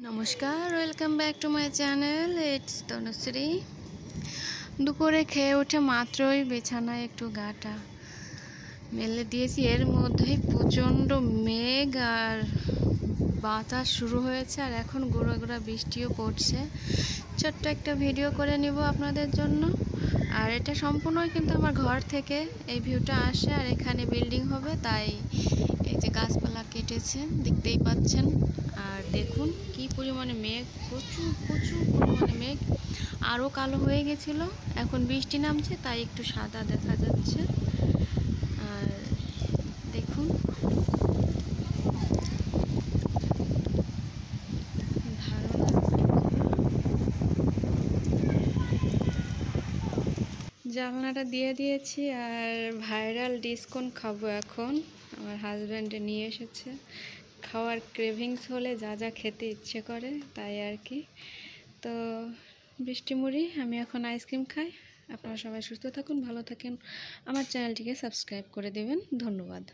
নমস্কার, welcome back to my channel. It's Tanushree. দুপুরে খেয়ে উঠে মাত্রই বিছানায় একটু গাটা মেলে দিয়েছি। এর মধ্যেই প্রচণ্ড মেঘ আর বাতাস শুরু হয়েছে, আর এখন গুঁড়ো গুঁড়া বৃষ্টিও পড়ছে। ছোট্ট একটা ভিডিও করে নিব আপনাদের জন্য। আর এটা সম্পূর্ণই কিন্তু আমার ঘর থেকে এই ভিউটা আসে, আর এখানে বিল্ডিং হবে, তাই এই যে গাছপালা কেটেছে দেখতেই পাচ্ছেন। আর দেখুন কি পরিমাণে মেঘ, প্রচুর প্রচুর পরিমাণে মেঘ। আরও কালো হয়ে গেছিলো, এখন বৃষ্টি নামছে তাই একটু সাদা দেখা যাচ্ছে। আর দেখুন জানলাটা দিয়ে দিয়েছি। আর ভাইরাল ডিসকন খাবো এখন, আমার হাজব্যান্ডে নিয়ে এসেছে। খাওয়ার ক্রেভিংস হলে যা যা খেতে ইচ্ছে করে তাই আর কি। তো বৃষ্টি মুড়ি, আমি এখন আইসক্রিম খাই। আপনারা সবাই সুস্থ থাকুন, ভালো থাকেন, আমার চ্যানেলটিকে সাবস্ক্রাইব করে দেবেন। ধন্যবাদ।